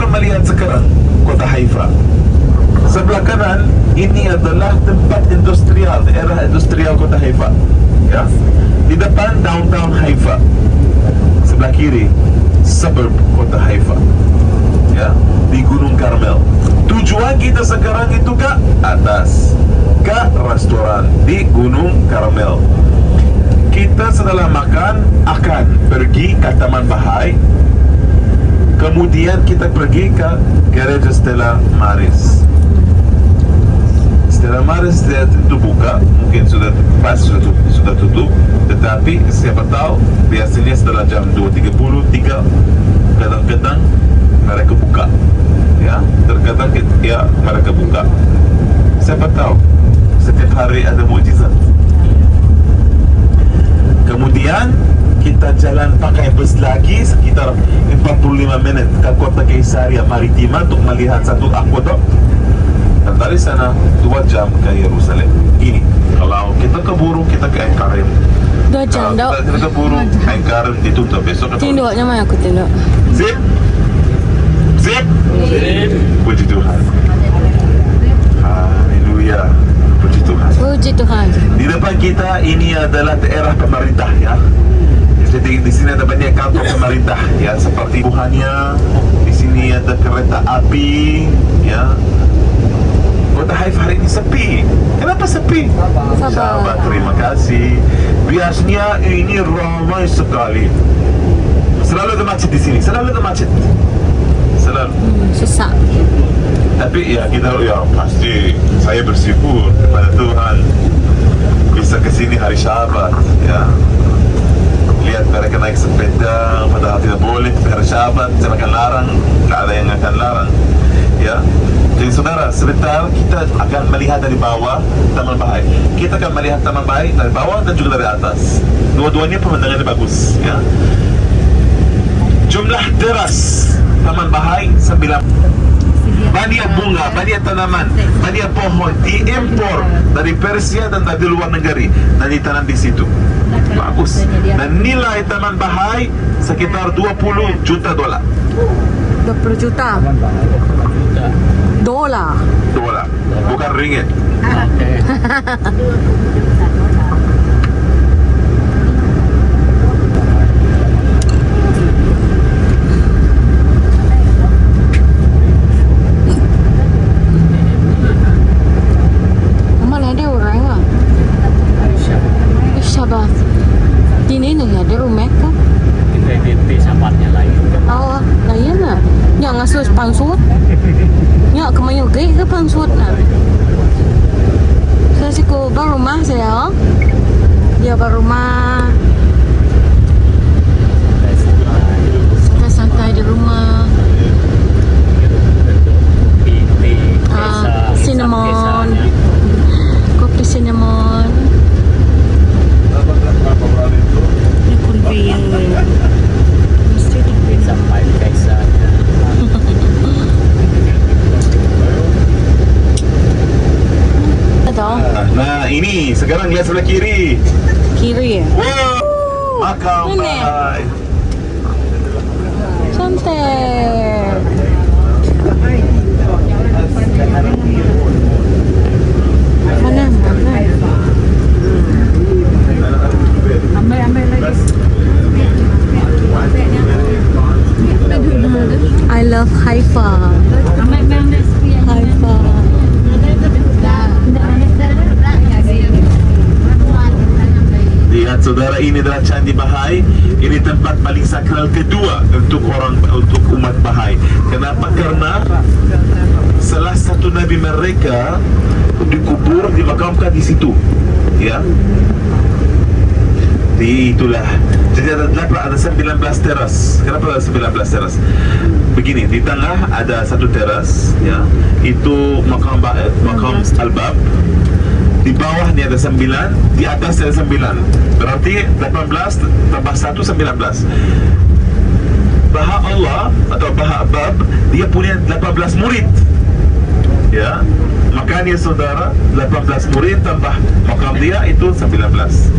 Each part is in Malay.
melihat sekarang kota Haifa. Sebelah kanan ini adalah tempat industrial, daerah industrial kota Haifa. Ya. Di depan downtown Haifa. Sebelah kiri suburb kota Haifa. Ya, di Gunung Karmel. Tujuan kita sekarang itu ke atas, ke restoran di Gunung Karmel. Kita setelah makan akan pergi ke Taman Bahai. Kemudian kita pergi ke Gereja Stella Maris. Stella Maris itu buka, mungkin sudah sudah tutup, tetapi siapa tahu biasanya setelah jam 2.33 kadang-kadang mereka buka. Ya, terkadang ya mereka buka. Siapa tahu setiap hari ada mukjizat. Kemudian kita jalan pakai bus lagi sekitar 45 menit ke kota Kaisaria Maritima untuk melihat satu aqueduct. Dan dari sana 2 jam ke Yerusalem. Ini kalau kita keburu kita ke Engkarim. 2 jam dok. Kalau kita keburu Engkarim ditutup besok. Tinduknya mana aku tinduk? Sip. Sip. Sip. Puji Tuhan. Haleluya. Puji Tuhan. Puji Tuhan. Di depan kita ini adalah daerah pemerintah ya. Jadi di sini ada banyak kantor pemerintah ya, seperti Tuhannya. Di sini ada kereta api ya. Kota Haifa hari ini sepi. Kenapa sepi? Sahabat, terima kasih. Biasanya ini ramai sekali. Selalu ada macet di sini. Selalu ada macet. Selalu. Susah. Tapi ya kita ya pasti saya bersyukur kepada Tuhan bisa ke sini hari Syabat ya. Lihat mereka naik sepeda padahal tidak boleh, tapi hari Syabat saya akan larang, tidak ada yang akan larang ya. Jadi saudara, sebentar kita akan melihat dari bawah Taman Bahai. Kita akan melihat Taman Bahai dari bawah dan juga dari atas. Dua-duanya pemandangannya bagus ya. Jumlah teras Taman Bahai 9. Banyak bunga, banyak tanaman, banyak pohon diimpor dari Persia dan dari luar negeri dan ditanam di situ. Bagus. Dan nilai Taman Bahai sekitar 20 juta dolar. 20 juta dolar. Dolar, bukan ringgit. Mana ada orang ah? Siapa? Di ini ada rumah kah? Di sampahnya lain. Oh, lain lah. Yang ngasuh pangsut. Ya, kemayu gay ke pangsut nah. Saya sih ko baru rumah saya. Ya baru rumah. Santai di rumah. Cinnamon. Kopi cinnamon. Ini convenient. Mesti convenient. Sampai biasa. Nah ini sekarang lihat sebelah kiri. Kiri ya? Wow, makam Ini. Bahai. Cantik. Mana? Ambil lagi. I love Haifa. Haifa. Lihat saudara, ini adalah Candi Bahai. Ini tempat paling sakral kedua untuk umat Bahai. Kenapa? Karena salah satu nabi mereka dikubur, dimakamkan di situ. Ya. Itulah. Jadi ada 19 teras. Kenapa ada 19 teras? Begini, di tengah ada satu teras, ya. Itu makam Al-Bab. Di bawah ini ada 9, di atas ada 9. Berarti 18 tambah 1 19. Baha Allah atau Baha Bab, dia punya 18 murid. Ya. Makanya saudara, 18 murid tambah makam dia itu 19.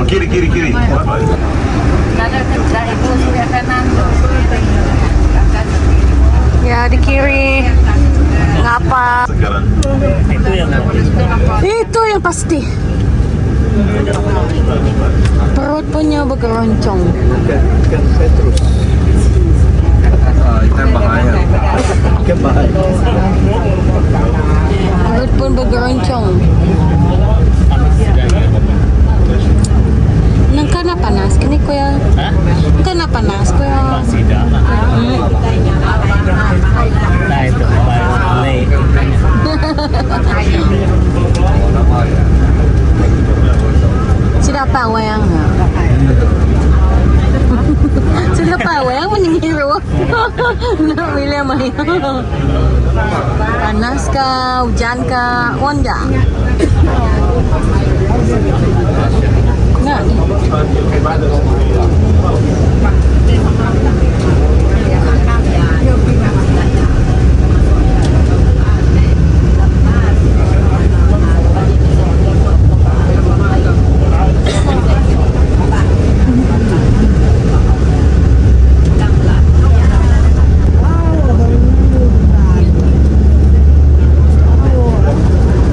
kiri. Nada kerja itu sebelah kanan. Ya, di kiri. Ngapa? Sekarang. Itu yang pasti. Perut punya bergeroncong. Itu bahaya. Perut pun bergeroncong. Nang kana panas kini ko ya. Hah? Kana panas ko ya. Masih dah. Nah itu late. Sudah pa wayang nga. Sudah pa wayang meningiro. Na wala may. Panas ka, hujan ka, wanda. Nga.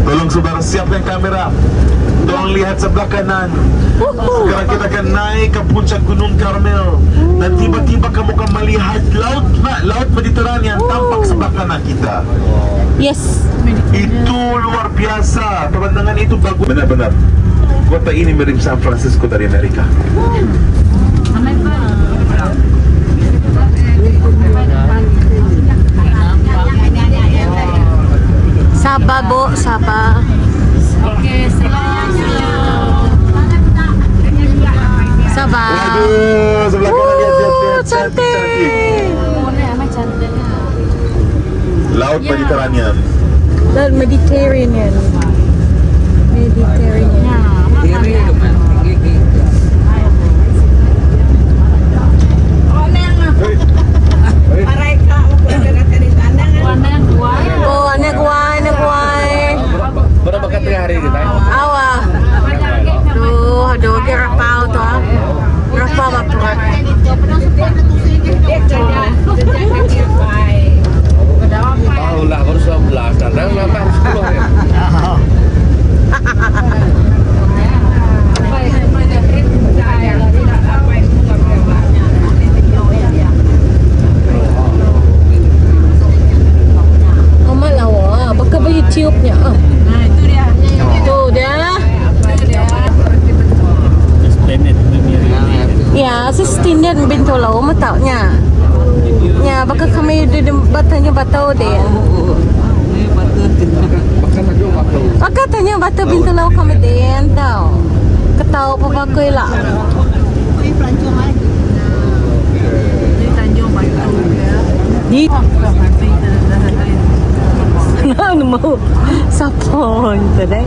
Tolong saudara siapkan kamera. Tolong lihat sebelah kanan. Sekarang kita akan naik ke puncak Gunung Karmel. Dan tiba-tiba kamu akan melihat laut Mediterania tampak sebelah kanan kita. Yes. Itu luar biasa. Pemandangan itu bagus. Benar-benar. Kota ini mirip San Francisco dari Amerika. Sabah, Bo, Sabah. Oke, selanjutnya. Sabah. Waduh, sebelah kanan lihat. Cantik. Amat cantiknya. Laut Mediterania. Laut Mediterranean. Mediterranean. Warna yang dua. Oh, anak guai. Berapa kali hari kita? Awa. Aduh, kira pau to. Berapa mapurat? Tahu lah baru 11 karena kenapa harus 10 ya? Amal lawa, bakal bagi tiupnya. Nah, itu dia. Tuh dia. Splendid Ya, sestindian bintulau mataunya. Ya, bakal kami batanya batau deh. Bakal tanya batau bintulau kami deh, tau. Ketau papakoy lah. Di Tanjung Batu ya. Di ano mo? Sapon today.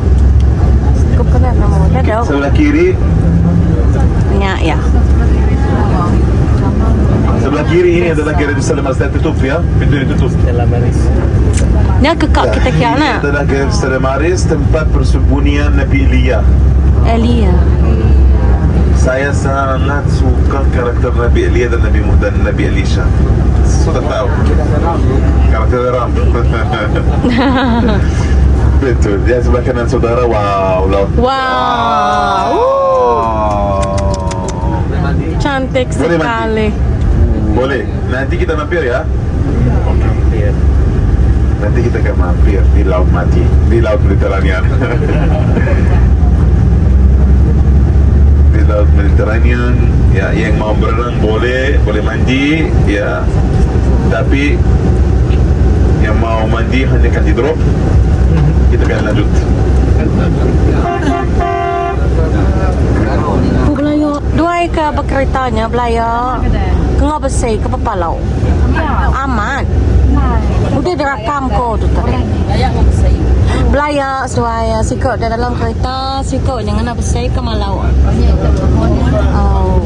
Ko pala na mo. Dadaw. Sebelah kiri. Ya. Sebelah kiri ini adalah gereja Selama tutup ya. Pintu ditutup. Stella Maris. Nya kekak kita Ini kiana. adalah gereja Selamaris, tempat persembunyian Nabi Elia. Elia. Saya sangat suka karakter Nabi Elia dan Nabi Elisha. Sudah tahu karakter Ram. Betul. Dia sebelah kanan saudara. Wow, laut. Wow. Cantik Boleh mandi? sekali. Boleh. Nanti kita mampir ya. Hampir. Nanti kita akan mampir di Laut Mati, di Laut Mediterranean. Di Laut Mediterranean, ya, yang mau berenang boleh mandi, ya. Tapi yang mau mandi hanya akan di drop. Kita akan lanjut. Belayo. Dua ke bekeritanya belayo. Kenapa besar ke papalau? Aman. Udah direkam ko tu tadi. Belaya suaya sikok di dalam kereta, sikok jangan apa besar ke Malau. Oh.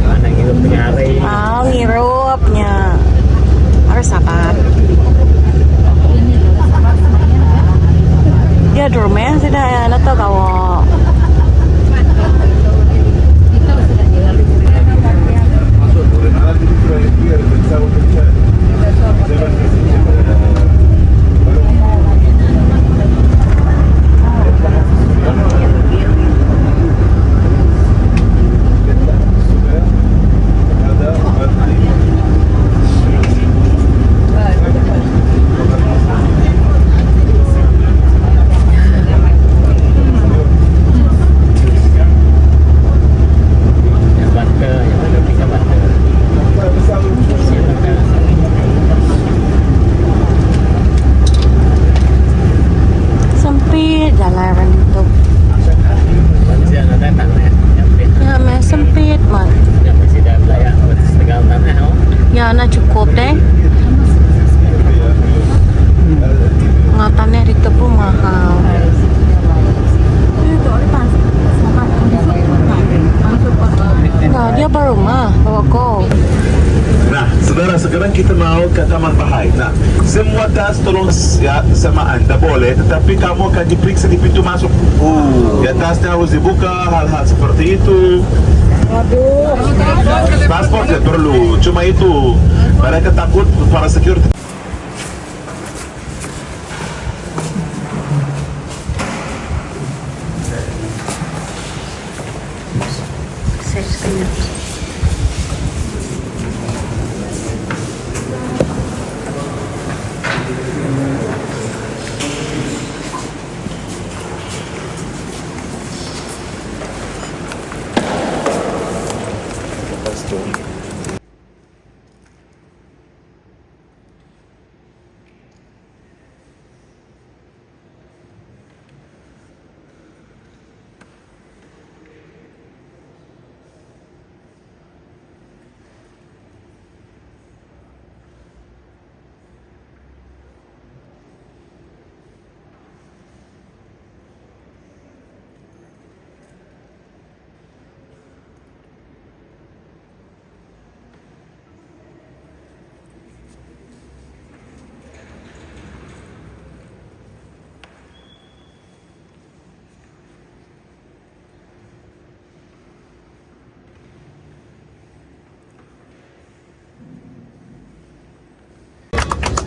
Mana hidup nyari. Oh, ngirupnya. Harus sabar. Dia dorme sudah ya, nato kawo. rumah bawaku. Nah, saudara, sekarang kita mau ke Taman Bahai. Nah, semua tas tolong ya sama Anda boleh, tetapi kamu akan diperiksa di pintu masuk. Ya, tasnya harus dibuka, hal-hal seperti itu. Paspor tidak perlu, cuma itu. Mereka takut para security.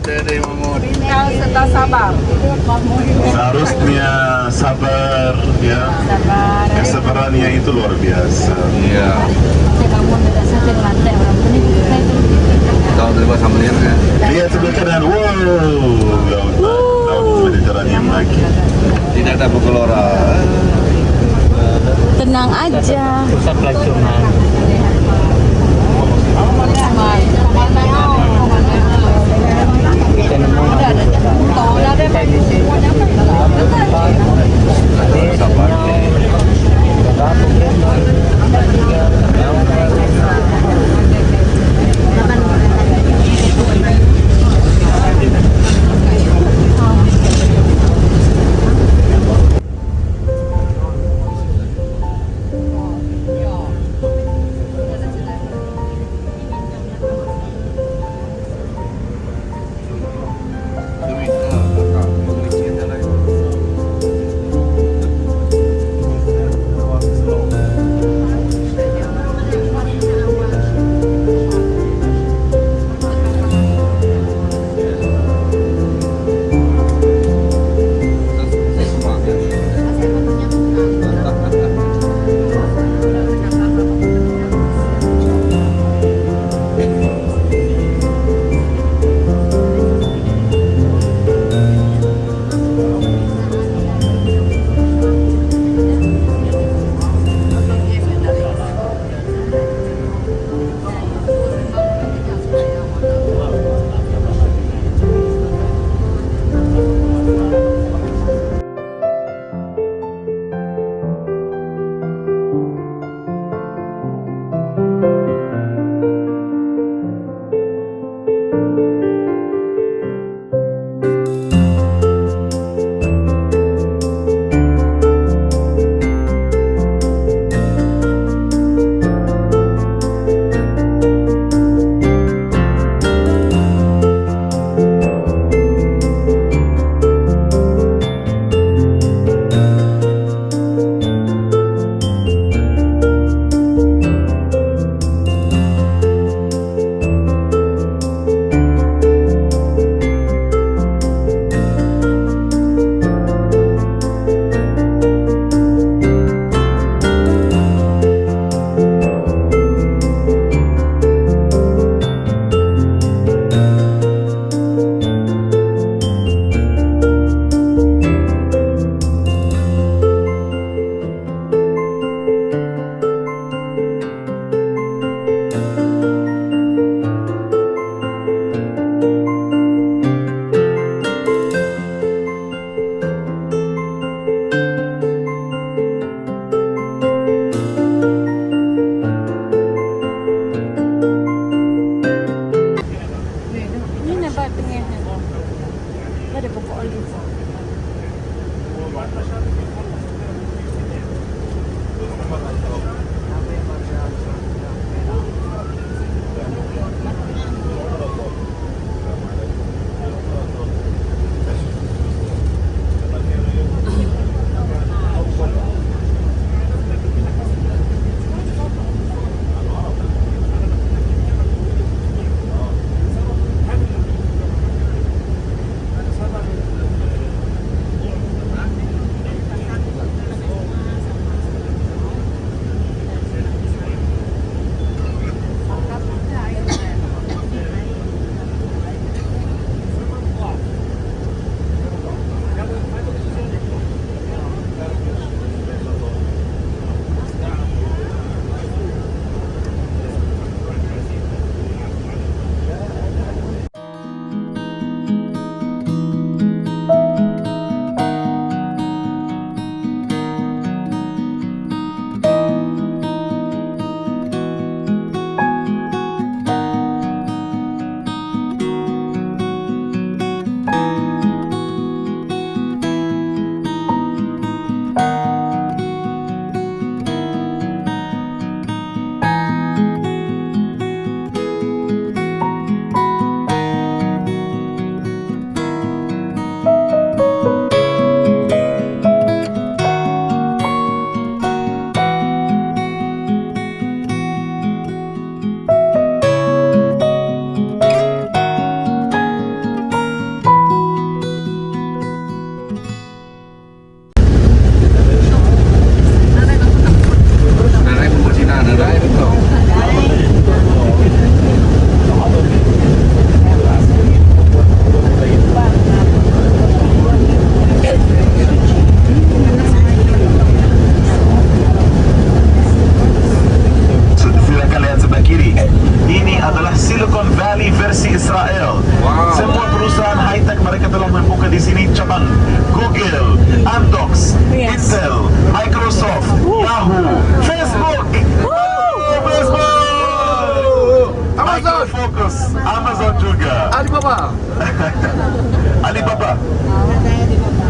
Kau serta sabar. Seharusnya sabar, ya. Sabar. Kesabarannya itu luar biasa. Iya. Kamu tidak sakit lantai orang ini. Tahu terima sambelnya kan? Lihat sebelah kanan, wow, laut Mediterania lagi. Tidak ada pengelora. Tenang aja. Pusat pelacuran. Kita nemu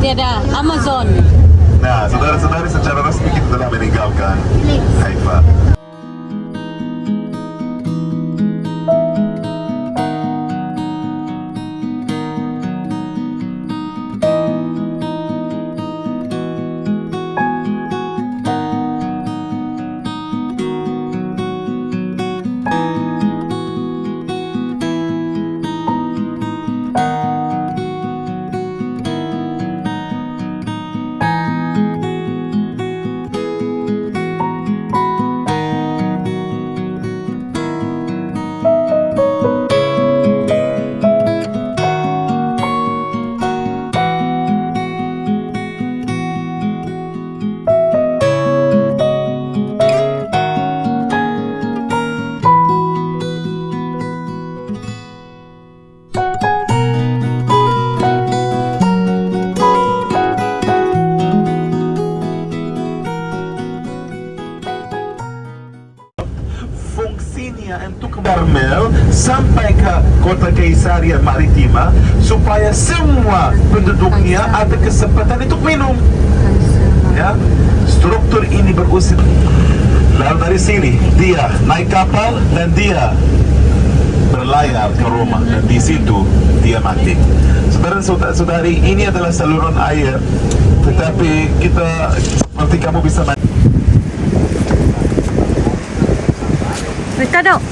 tiada Amazon. Nah, saudara-saudari, secara resmi kita telah meninggalkan Haifa. Fungsinya untuk Carmel sampai ke kota Kaisaria Maritima supaya semua penduduknya ada kesempatan untuk minum. Ya, struktur ini berusia. Lalu dari sini dia naik kapal dan dia berlayar ke Roma, dan di situ dia mati. Saudara-saudari, ini adalah saluran air, tetapi kita seperti kamu bisa Mereka dok.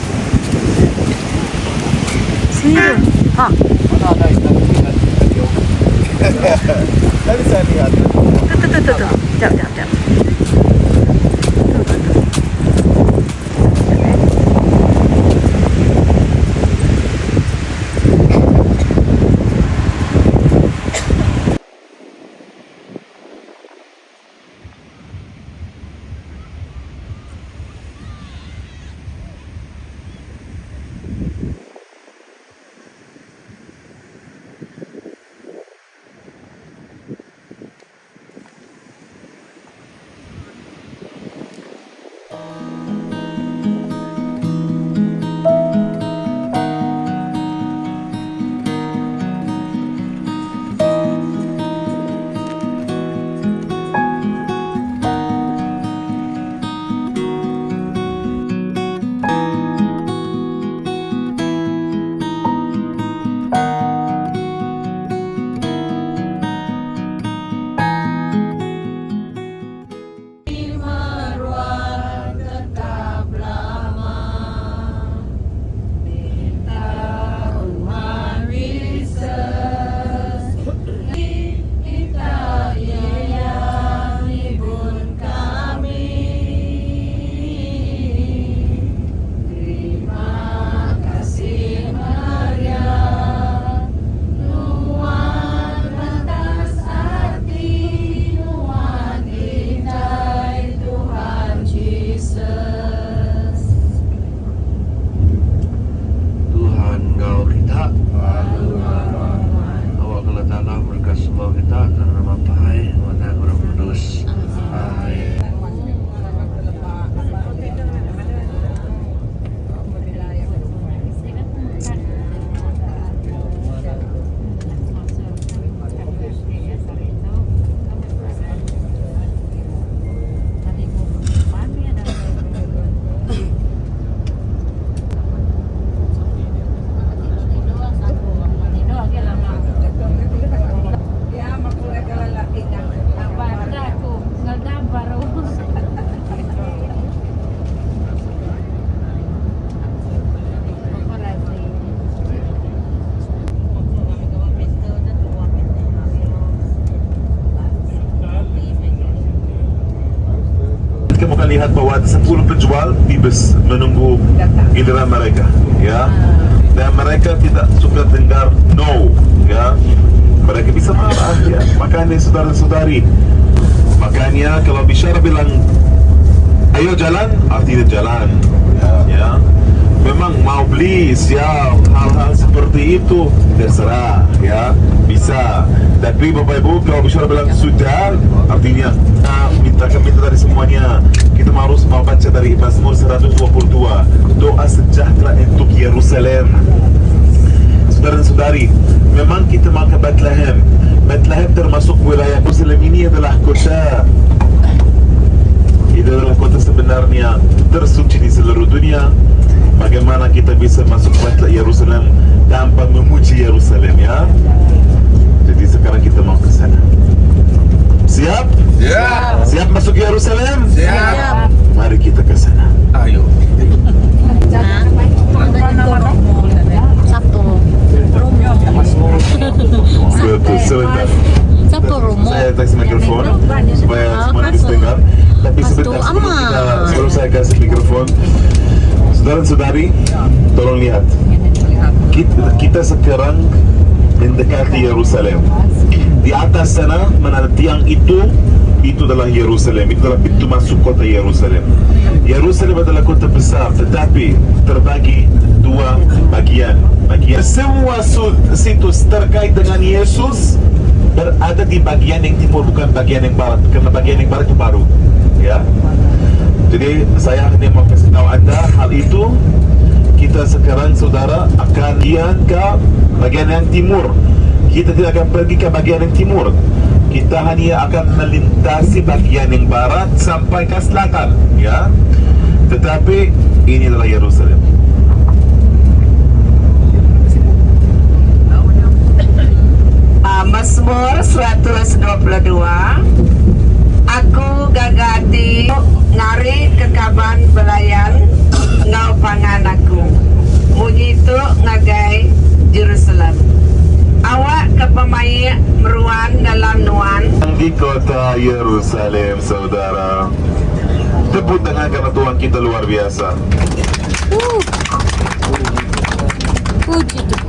Sini dulu. Ah, Tadi saya lihat. tuh. Jap. kamu akan lihat bahwa ada 10 penjual di bus menunggu giliran mereka, ya. Dan mereka tidak suka dengar no, ya. Mereka bisa marah, ya. Makanya saudara-saudari, makanya kalau bicara bilang ayo jalan, artinya jalan, ya. Memang mau beli siap hal-hal seperti itu terserah, ya, bisa. Tapi Bapak Ibu, kalau bicara bilang sudah, artinya minta dari semuanya. Kita harus membaca dari Mazmur 122, doa sejahtera untuk Yerusalem. saudara-saudari, memang kita mau ke Bethlehem. Bethlehem termasuk wilayah Muslim, ini adalah kota. Itu adalah kota sebenarnya tersuci di seluruh dunia. Bagaimana kita bisa masuk Yerusalem tanpa memuji Yerusalem, ya? Jadi sekarang kita mau ke sana. Siap? Ya. Siap masuk Yerusalem? Siap. Mari kita ke sana. Ayo. Satu. Betul, sebentar. Satu rumah. Saya kasih mikrofon supaya semua bisa dengar. Tapi sebentar sebelum saya kasih mikrofon, saudara-saudari, tolong lihat. Kita sekarang mendekati Yerusalem. Di atas sana mana ada tiang itu adalah Yerusalem. Itu adalah pintu masuk kota Yerusalem. Yerusalem adalah kota besar, tetapi terbagi dua bagian. Semua situs terkait dengan Yesus berada di bagian yang timur, bukan bagian yang barat, karena bagian yang barat itu baru, ya. Jadi saya hanya mau kasih tahu anda hal itu. Kita sekarang, saudara, akan ke bagian yang timur. Kita tidak akan pergi ke bagian yang timur. Kita hanya akan melintasi bagian yang barat sampai ke selatan, ya. Tetapi ini adalah Yerusalem. Mazmur 122. Aku gagati ngari kekaban belayan ngau pangan aku. Munyi itu ngagai Jerusalem. Awak kepemai meruan dalam nuan. Di kota Yerusalem, saudara. Tepuk tangan karena Tuhan kita luar biasa. Puji Tuhan.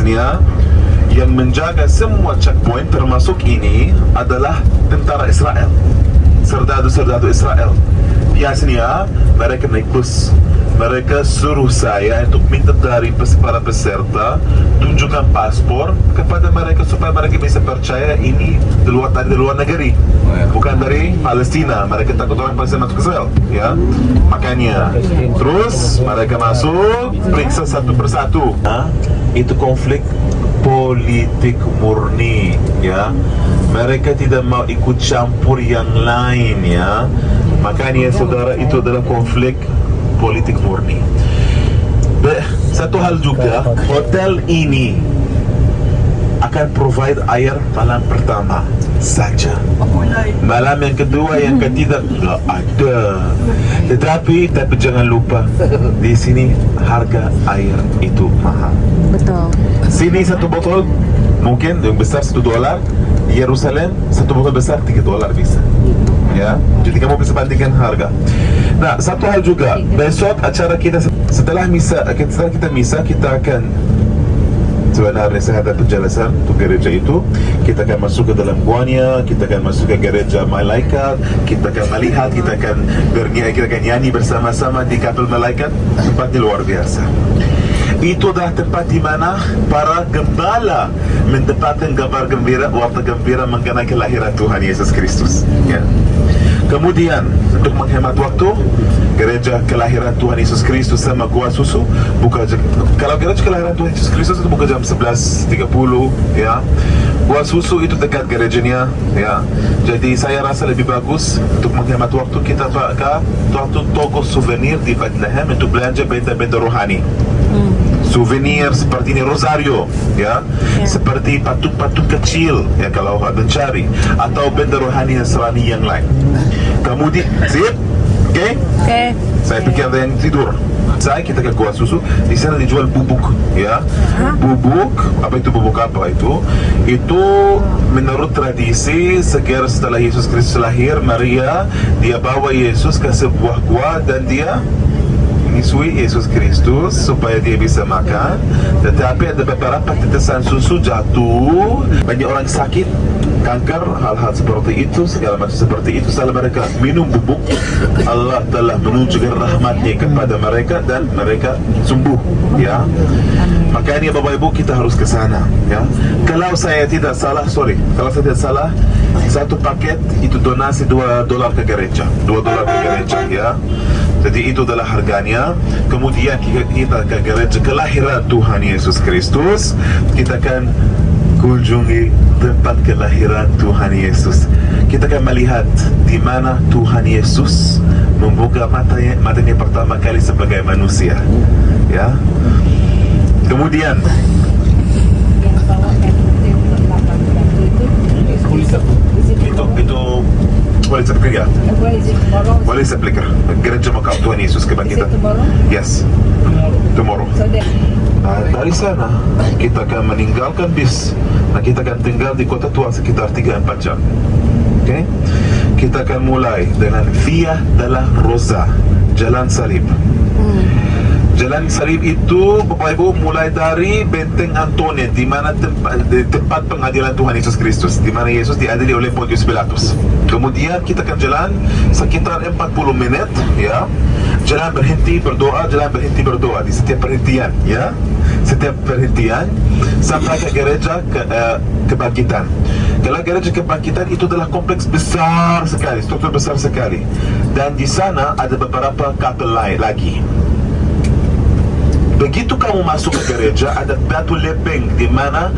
Maksudnya yang menjaga semua checkpoint termasuk ini adalah tentara Israel, serdadu-serdadu Israel. Biasanya mereka naik bus. Mereka suruh saya untuk minta dari para peserta tunjukkan paspor kepada mereka supaya mereka bisa percaya ini dari luar negeri, bukan dari Palestina. Mereka takut orang Palestina masuk Israel, ya. Makanya terus mereka masuk, periksa satu persatu. Itu konflik politik murni, ya. Mereka tidak mau ikut campur yang lain, ya. Makanya saudara, itu adalah konflik politik murni. Satu hal juga, hotel ini akan provide air malam pertama saja. Malam yang kedua, yang ketiga nggak ada. Tetapi jangan lupa, di sini harga air itu mahal. Betul. Sini satu botol mungkin yang besar $1. Di Yerusalem satu botol besar $3 bisa. Ya, jadi kamu bisa bandingkan harga. Nah, satu hal juga, besok acara kita setelah kita misa, kita akan sebenarnya saya ada penjelasan untuk gereja itu. Kita akan masuk ke dalam guanya, kita akan masuk ke gereja malaikat, kita akan melihat, kita akan nyanyi bersama-sama di kapel malaikat. Tempatnya luar biasa. Itu adalah tempat di mana para gembala mendapatkan kabar gembira, warta gembira mengenai kelahiran Tuhan Yesus Kristus. Ya. Kemudian untuk menghemat waktu, gereja kelahiran Tuhan Yesus Kristus sama Gua Susu buka kalau gereja kelahiran Tuhan Yesus Kristus itu buka jam 11.30, ya. Gua Susu itu dekat gerejanya, ya. Jadi saya rasa lebih bagus untuk menghemat waktu kita ke suatu toko souvenir di Bethlehem untuk belanja benda-benda rohani. Souvenir seperti ini, rosario, ya, seperti patung-patung kecil, ya, kalau ada cari, atau benda rohani Nasrani yang lain. Kemudian, sip, oke? Saya pikir ada yang tidur. Kita ke Gua Susu, di sana dijual bubuk, ya. Bubuk, apa itu bubuk apa itu? Itu menurut tradisi segera setelah Yesus Kristus lahir, Maria dia bawa Yesus ke sebuah gua dan dia menyusui Yesus Kristus supaya dia bisa makan. Tetapi ada beberapa tetesan susu jatuh, banyak orang sakit, kanker, hal-hal seperti itu, segala macam seperti itu. Setelah mereka minum bubuk, Allah telah menunjukkan rahmatnya kepada mereka dan mereka sembuh, ya. Makanya Bapak Ibu, kita harus ke sana, ya. Kalau saya tidak salah, satu paket itu donasi $2 ke gereja, $2 ke gereja, ya. Jadi itu adalah harganya. Kemudian kita ke gereja kelahiran Tuhan Yesus Kristus, kita akan kunjungi tempat kelahiran Tuhan Yesus. Kita akan melihat di mana Tuhan Yesus membuka matanya pertama kali sebagai manusia, ya. Kemudian itu boleh saya pikir, ya? Boleh saya pikir. Gereja Makam Tuhan Yesus Kebangkitan. Yes, tomorrow. Dari sana kita akan meninggalkan bis. Nah, kita akan tinggal di kota tua sekitar 3-4 jam. Okay? Kita akan mulai dengan Via della Rosa, Jalan Salib. Jalan Salib itu, Bapak Ibu, mulai dari Benteng Antonia, di mana tempat pengadilan Tuhan Yesus Kristus, di mana Yesus diadili oleh Pontius Pilatus. Kemudian kita akan jalan sekitar 40 menit, ya. Jalan berhenti berdoa di setiap perhentian, ya. Setiap perhentian sampai ke gereja Kebangkitan. Kalau gereja Kebangkitan itu adalah kompleks besar sekali, struktur besar sekali, dan di sana ada beberapa kapel lain lagi. Begitu kamu masuk ke gereja, ada batu lepeng di mana